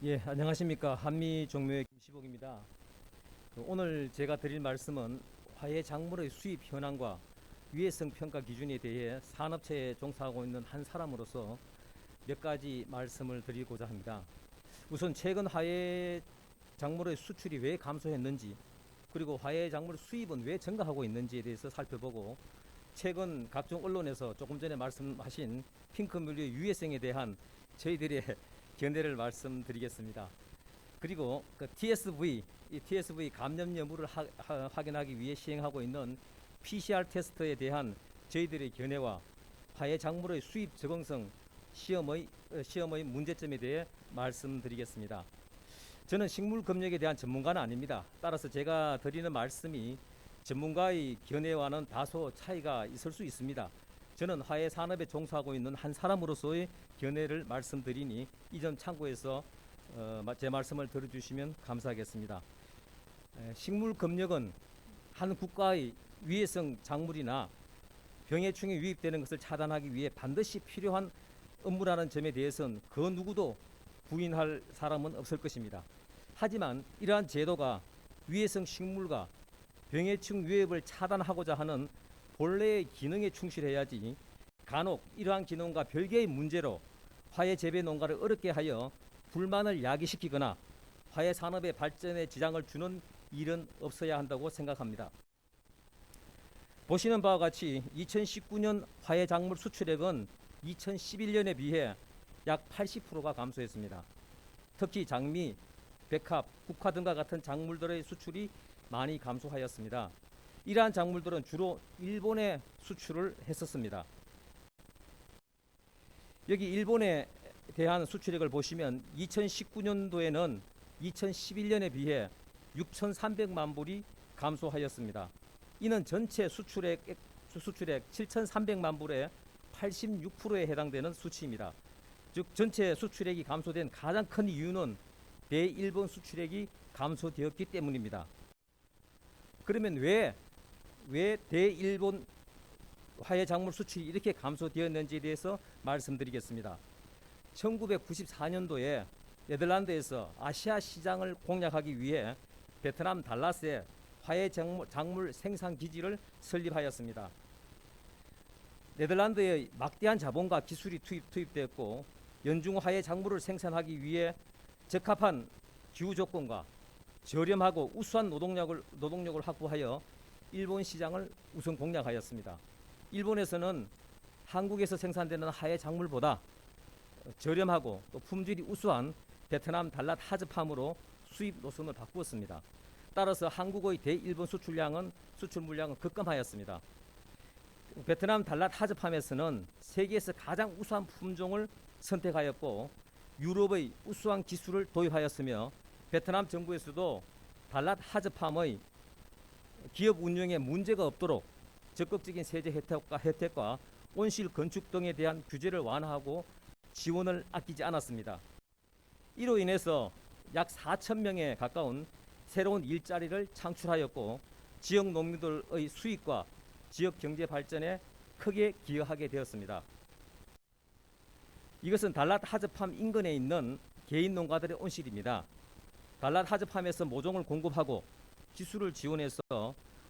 예, 안녕하십니까. 한미종묘의 김시복입니다. 오늘 제가 드릴 말씀은 화훼 작물의 수입 현황과 위해성 평가 기준에 대해 산업체에 종사하고 있는 한 사람으로서 몇 가지 말씀을 드리고자 합니다. 우선 최근 화훼 작물의 수출이 왜 감소했는지, 그리고 화훼 작물 수입은 왜 증가하고 있는지에 대해서 살펴보고, 최근 각종 언론에서 조금 전에 말씀하신 핑크뮬리의 유해성에 대한 저희들의 견해를 말씀드리겠습니다. 그리고 그 TSV 감염 여부를 확인하기 위해 시행하고 있는 PCR 테스트에 대한 저희들의 견해와 화훼 작물의 수입 적응성 시험의 문제점에 대해 말씀드리겠습니다. 저는 식물 검역에 대한 전문가는 아닙니다. 따라서 제가 드리는 말씀이 전문가의 견해와는 다소 차이가 있을 수 있습니다. 저는 화훼 산업에 종사하고 있는 한 사람으로서의 견해를 말씀드리니 이 점 참고해서 제 말씀을 들어주시면 감사하겠습니다. 식물 검역은 한 국가의 위해성 작물이나 병해충이 유입되는 것을 차단하기 위해 반드시 필요한 업무라는 점에 대해서는 그 누구도 부인할 사람은 없을 것입니다. 하지만 이러한 제도가 위해성 식물과 병해충 유입을 차단하고자 하는 본래의 기능에 충실해야지, 간혹 이러한 기능과 별개의 문제로 화훼 재배 농가를 어렵게 하여 불만을 야기시키거나 화훼 산업의 발전에 지장을 주는 일은 없어야 한다고 생각합니다. 보시는 바와 같이 2019년 화훼 작물 수출액은 2011년에 비해 약 80%가 감소했습니다. 특히 장미, 백합, 국화 등과 같은 작물들의 수출이 많이 감소하였습니다. 이러한 작물들은 주로 일본에 수출을 했었습니다. 여기 일본에 대한 수출액을 보시면 2019년도에는 2011년에 비해 6,300만 불이 감소하였습니다. 이는 전체 수출액 7,300만 불의 86%에 해당되는 수치입니다. 즉 전체 수출액이 감소된 가장 큰 이유는 대일본 수출액이 감소되었기 때문입니다. 그러면 왜 대일본 화훼 작물 수출이 이렇게 감소되었는지에 대해서 말씀드리겠습니다. 1994년도에 네덜란드에서 아시아 시장을 공략하기 위해 베트남 달라스에 화훼 작물 생산 기지를 설립하였습니다. 네덜란드의 막대한 자본과 기술이 투입되었고, 연중 화훼 작물을 생산하기 위해 적합한 기후 조건과 저렴하고 우수한 노동력을 확보하여 일본 시장을 우선 공략하였습니다. 일본에서는 한국에서 생산되는 화훼 작물보다 저렴하고 또 품질이 우수한 베트남 달랏 하즈팜으로 수입 노선을 바꾸었습니다. 따라서 한국의 대일본 수출 물량은 급감하였습니다. 베트남 달랏 하즈팜에서는 세계에서 가장 우수한 품종을 선택하였고, 유럽의 우수한 기술을 도입하였으며, 베트남 정부에서도 달랏 하즈팜의 기업 운영에 문제가 없도록 적극적인 세제 혜택과 온실 건축 등에 대한 규제를 완화하고 지원을 아끼지 않았습니다. 이로 인해서 약 4,000명에 가까운 새로운 일자리를 창출하였고, 지역 농민들의 수익과 지역 경제 발전에 크게 기여하게 되었습니다. 이것은 달랏 하즈팜 인근에 있는 개인 농가들의 온실입니다. 달랏 하즈팜에서 모종을 공급하고 기술을 지원해서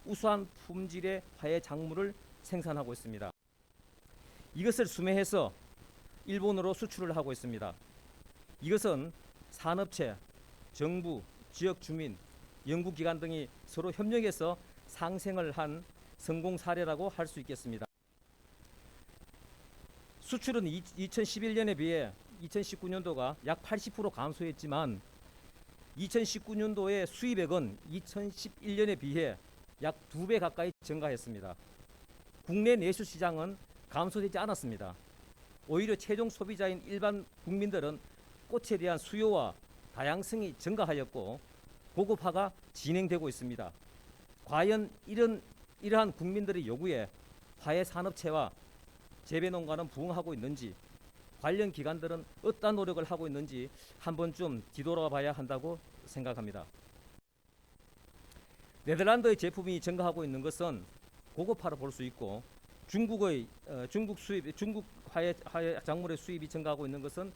우수한 품질의 화훼 작물을 생산하고 있습니다. 이것을 수매해서 일본으로 수출을 하고 있습니다. 이것은 산업체, 정부, 지역 주민, 연구기관 등이 서로 협력해서 상생을 한 성공 사례라고 할 수 있겠습니다. 수출은 2011년에 비해 2019년도가 약 80% 감소했지만, 2019년도의 수입액은 2011년에 비해 약 2배 가까이 증가했습니다. 국내 내수 시장은 감소되지 않았습니다. 오히려 최종 소비자인 일반 국민들은 꽃에 대한 수요와 다양성이 증가하였고 고급화가 진행되고 있습니다. 과연 이러한 국민들의 요구에 화훼 산업체와 재배농가는 부응하고 있는지, 관련 기관들은 어떠한 노력을 하고 있는지 한 번쯤 뒤돌아봐야 한다고 생각합니다. 네덜란드의 제품이 증가하고 있는 것은 고급화로 볼 수 있고, 중국 화훼 작물의 수입이 증가하고 있는 것은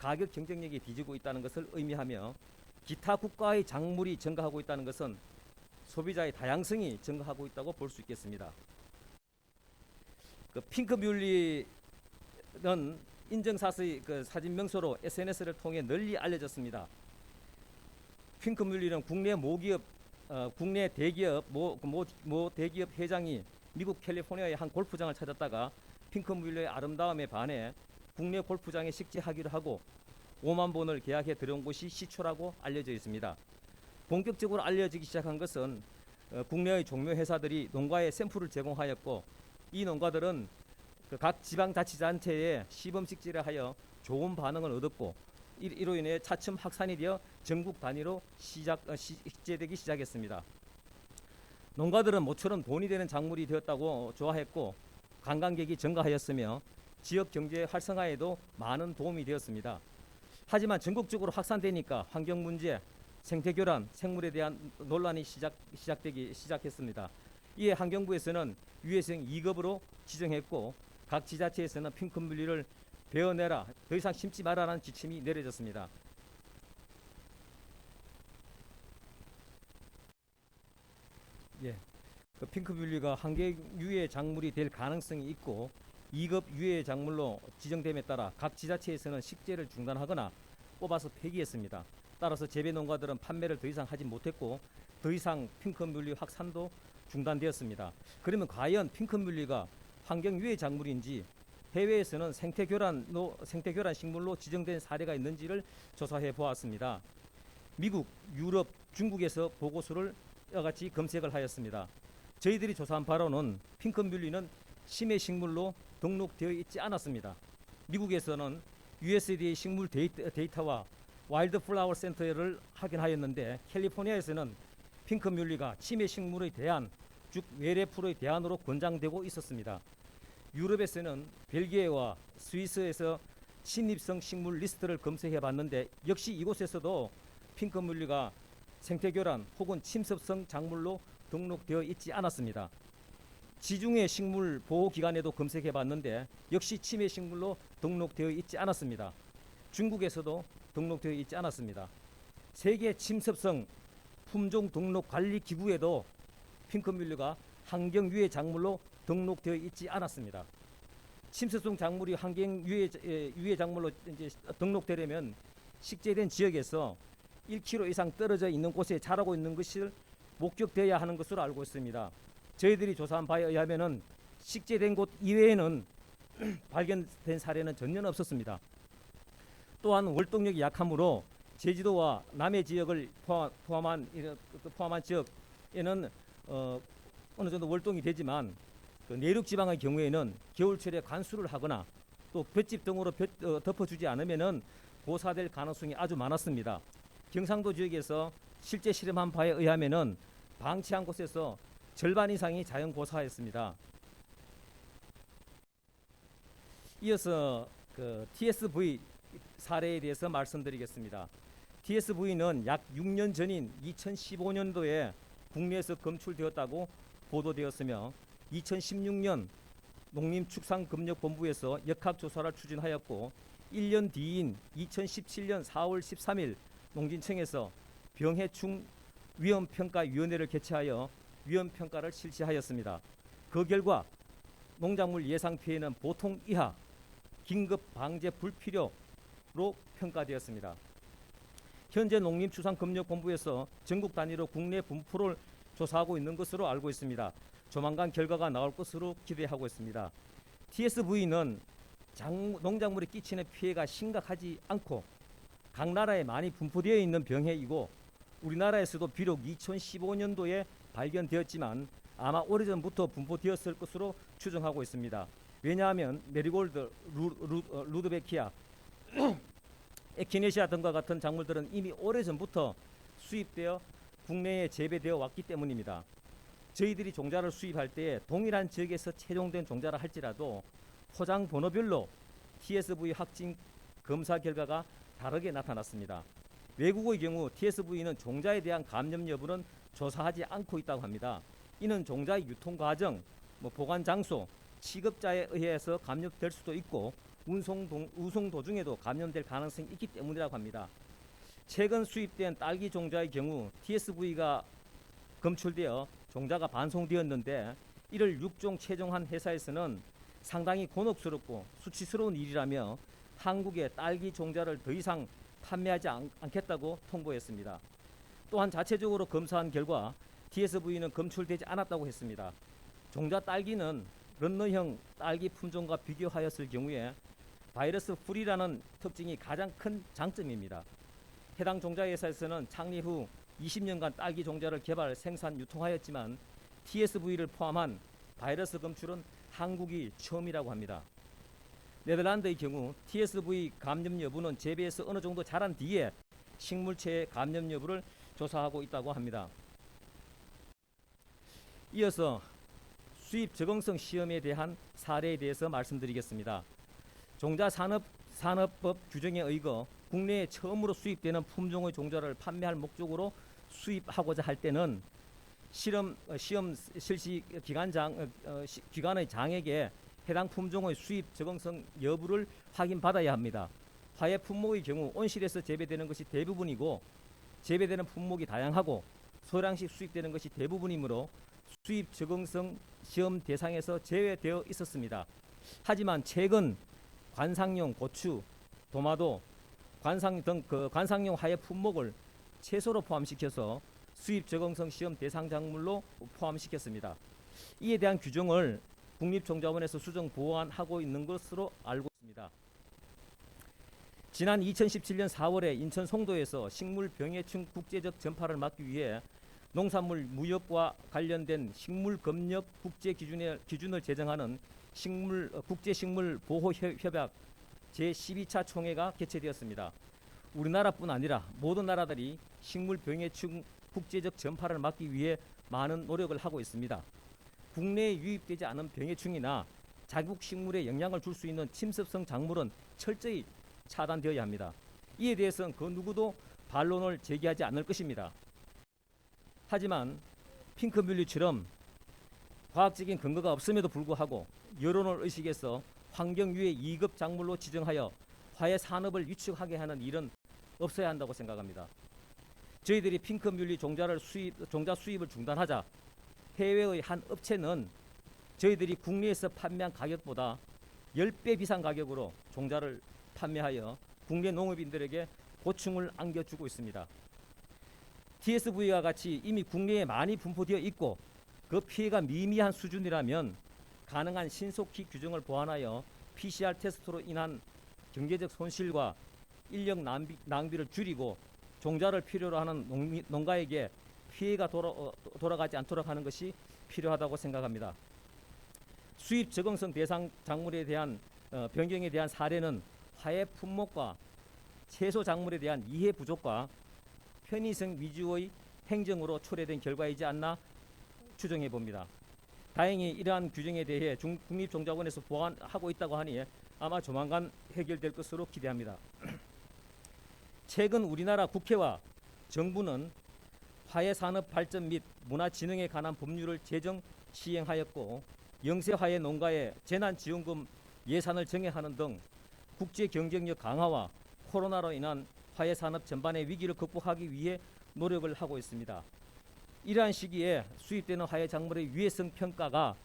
가격 경쟁력이 뒤지고 있다는 것을 의미하며 기타 국가의 작물이 증가하고 있다는 것은 소비자의 다양성이 증가하고 있다고 볼 수 있겠습니다. 그 핑크뮬리는 인증사의 그 사진 명소로 SNS를 통해 널리 알려졌습니다. 핑크뮬리는 국내 대기업 모 대기업 회장이 미국 캘리포니아의 한 골프장을 찾았다가 핑크뮬리의 아름다움에 반해 국내 골프장에 식재하기로 하고 5만 본을 계약해 들여온 곳이 시초라고 알려져 있습니다. 본격적으로 알려지기 시작한 것은 국내의 종묘 회사들이 농가에 샘플을 제공하였고, 이 농가들은 각 지방자치단체에 시범 식재를 하여 좋은 반응을 얻었고, 이로 인해 차츰 확산이 되어 전국 단위로 식재되기 시작했습니다. 농가들은 모처럼 돈이 되는 작물이 되었다고 좋아했고, 관광객이 증가하였으며 지역 경제 활성화에도 많은 도움이 되었습니다. 하지만 전국적으로 확산되니까 환경 문제, 생태교란, 생물에 대한 논란이 시작되기 시작했습니다. 이에 환경부에서는 유해성 2급으로 지정했고, 각 지자체에서는 핑크뮬리를 베어내라, 더 이상 심지 말라는 지침이 내려졌습니다. 예, 그 핑크뮬리가 환경 유해 작물이 될 가능성이 있고 2급 유해 작물로 지정됨에 따라 각 지자체에서는 식재를 중단하거나 뽑아서 폐기했습니다. 따라서 재배 농가들은 판매를 더 이상 하지 못했고 더 이상 핑크뮬리 확산도 중단되었습니다. 그러면 과연 핑크뮬리가 환경 유해 작물인지 해외에서는 생태교란 식물로 지정된 사례가 있는지를 조사해 보았습니다. 미국, 유럽, 중국에서 보고서를 이와 같이 검색을 하였습니다. 저희들이 조사한 바로는 핑크뮬리는 심해 식물로 등록되어 있지 않았습니다. 미국에서는 USDA 식물 데이터와 와일드 플라워 센터를 확인하였는데, 캘리포니아에서는 핑크뮬리가 치매 식물의 대안, 즉 외래풀의 대안으로 권장되고 있었습니다. 유럽에서는 벨기에와 스위스에서 침입성 식물 리스트를 검색해 봤는데 역시 이곳에서도 핑크뮬리가 생태교란 혹은 침습성 작물로 등록되어 있지 않았습니다. 지중해 식물 보호기관에도 검색해 봤는데 역시 침해 식물로 등록되어 있지 않았습니다. 중국에서도 등록되어 있지 않았습니다. 세계 침습성 품종 등록 관리 기구에도 핑크뮬리가 환경 유해 작물로 등록되어 있지 않았습니다. 침습성 작물이 환경 유해 작물로 이제 등록되려면 식재된 지역에서 1km 이상 떨어져 있는 곳에 자라고 있는 것이 목격되어야 하는 것으로 알고 있습니다. 저희들이 조사한 바에 의하면은 식재된 곳 이외에는 발견된 사례는 전혀 없었습니다. 또한 월동력이 약하므로 제주도와 남해 지역을 포함한 지역에는 어느 정도 월동이 되지만 그 내륙 지방의 경우에는 겨울철에 관수를 하거나 또 볏짚 등으로 덮어주지 않으면은 고사될 가능성이 아주 많았습니다. 경상도 지역에서 실제 실험한 바에 의하면은 방치한 곳에서 절반 이상이 자연 고사했습니다. 이어서 그 TSV 사례에 대해서 말씀드리겠습니다. TSV는 약 6년 전인 2015년도에 국내에서 검출되었다고 보도되었으며 2016년 농림축산검역본부에서 역학조사를 추진하였고 1년 뒤인 2017년 4월 13일 농진청에서 병해충 위험평가위원회를 개최하여 위험평가를 실시하였습니다. 그 결과 농작물 예상 피해는 보통 이하, 긴급 방제 불필요로 평가되었습니다. 현재 농림축산검역본부에서 전국 단위로 국내 분포를 조사하고 있는 것으로 알고 있습니다. 조만간 결과가 나올 것으로 기대하고 있습니다. TSV는 농작물에 끼치는 피해가 심각하지 않고 각 나라에 많이 분포되어 있는 병해이고 우리나라에서도 비록 2015년도에 발견되었지만 아마 오래전부터 분포되었을 것으로 추정하고 있습니다. 왜냐하면 메리골드, 루드베키아, 에키네시아 등과 같은 작물들은 이미 오래전부터 수입되어 국내에 재배되어 왔기 때문입니다. 저희들이 종자를 수입할 때 동일한 지역에서 채종된 종자라 할지라도 포장 번호별로 TSV 확진 검사 결과가 다르게 나타났습니다. 외국의 경우 TSV는 종자에 대한 감염 여부는 조사하지 않고 있다고 합니다. 이는 종자의 유통 과정, 보관 장소, 취급자에 의해서 감염될 수도 있고 운송 도중에도 감염될 가능성이 있기 때문이라고 합니다. 최근 수입된 딸기 종자의 경우 TSV가 검출되어 종자가 반송되었는데 이를 6종 채종한 회사에서는 상당히 곤혹스럽고 수치스러운 일이라며 한국에 딸기 종자를 더 이상 판매하지 않겠다고 통보했습니다. 또한 자체적으로 검사한 결과 TSV는 검출되지 않았다고 했습니다. 종자 딸기는 런너형 딸기 품종과 비교하였을 경우에 바이러스 프리라는 특징이 가장 큰 장점입니다. 해당 종자 회사에서는 창립 후 20년간 딸기 종자를 개발, 생산, 유통하였지만 TSV를 포함한 바이러스 검출은 한국이 처음이라고 합니다. 네덜란드의 경우 TSV 감염 여부는 재배에서 어느 정도 자란 뒤에 식물체의 감염 여부를 조사하고 있다고 합니다. 이어서 수입 적응성 시험에 대한 사례에 대해서 말씀드리겠습니다. 종자산업법 규정에 의거 국내에 처음으로 수입되는 품종의 종자를 판매할 목적으로 수입하고자 할 때는 시험 실시 기관의 장에게 해당 품종의 수입 적응성 여부를 확인받아야 합니다. 화훼 품목의 경우 온실에서 재배되는 것이 대부분이고 재배되는 품목이 다양하고 소량씩 수입되는 것이 대부분이므로 수입 적응성 시험 대상에서 제외되어 있었습니다. 하지만 최근 관상용 고추, 도마도, 관상용 화훼 품목을 채소로 포함시켜서 수입 적응성 시험 대상 작물로 포함시켰습니다. 이에 대한 규정을 국립종자원에서 수정 보완하고 있는 것으로 알고 있습니다. 지난 2017년 4월에 인천 송도에서 식물 병해충 국제적 전파를 막기 위해 농산물 무역과 관련된 식물 검역 국제 기준을 제정하는 국제식물 보호 협약 제12차 총회가 개최되었습니다. 우리나라뿐 아니라 모든 나라들이 식물 병해충 국제적 전파를 막기 위해 많은 노력을 하고 있습니다. 국내에 유입되지 않은 병해충이나 자국 식물에 영향을 줄 수 있는 침습성 작물은 철저히 차단되어야 합니다. 이에 대해서는 그 누구도 반론을 제기하지 않을 것입니다. 하지만 핑크뮬리처럼 과학적인 근거가 없음에도 불구하고 여론을 의식해서 환경유해 2급 작물로 지정하여 화훼 산업을 위축하게 하는 일은 없어야 한다고 생각합니다. 저희들이 핑크뮬리 종자 수입을 중단하자 해외의 한 업체는 저희들이 국내에서 판매한 가격보다 10배 비싼 가격으로 종자를 판매하여 국내 농업인들에게 고충을 안겨주고 있습니다. TSV와 같이 이미 국내에 많이 분포되어 있고 그 피해가 미미한 수준이라면 가능한 신속히 규정을 보완하여 PCR 테스트로 인한 경제적 손실과 인력 낭비를 줄이고 종자를 필요로 하는 농가에게 피해가 돌아가지 않도록 하는 것이 필요하다고 생각합니다. 수입 적응성 대상 작물에 대한 변경에 대한 사례는 화훼 품목과 채소 작물에 대한 이해 부족과 편의성 위주의 행정으로 초래된 결과이지 않나 추정해 봅니다. 다행히 이러한 규정에 대해 국립종자원에서 보완하고 있다고 하니 아마 조만간 해결될 것으로 기대합니다. 최근 우리나라 국회와 정부는 화훼 산업 발전 및 문화진흥에 관한 법률을 제정 시행하였고 영세화훼 농가의 재난지원금 예산을 증액하는 등 국제 경쟁력 강화와 코로나로 인한 화훼 산업 전반의 위기를 극복하기 위해 노력을 하고 있습니다. 이러한 시기에 수입되는 화훼 작물의 위해성 평가가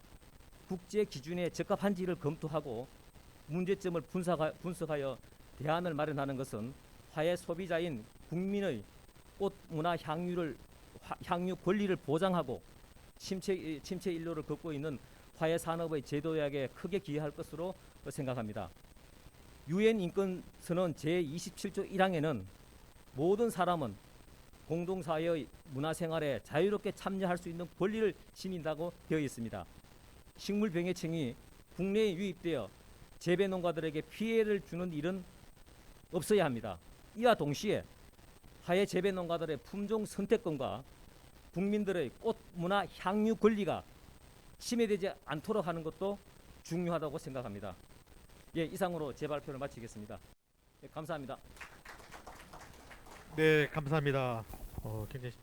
국제 기준에 적합한지를 검토하고 문제점을 분석하여 대안을 마련하는 것은 화훼 소비자인 국민의 꽃, 문화, 향유 권리를 보장하고 침체 일로를 걷고 있는 화훼 산업의 제도약에 크게 기여할 것으로 생각합니다. 유엔 인권선언 제27조 1항에는 모든 사람은 공동사회의 문화생활에 자유롭게 참여할 수 있는 권리를 지닌다고 되어 있습니다. 식물병해충이 국내에 유입되어 재배농가들에게 피해를 주는 일은 없어야 합니다. 이와 동시에 화훼 재배농가들의 품종 선택권과 국민들의 꽃, 문화, 향유 권리가 침해되지 않도록 하는 것도 중요하다고 생각합니다. 예, 이상으로 제 발표를 마치겠습니다. 예, 감사합니다. 네, 감사합니다. 굉장히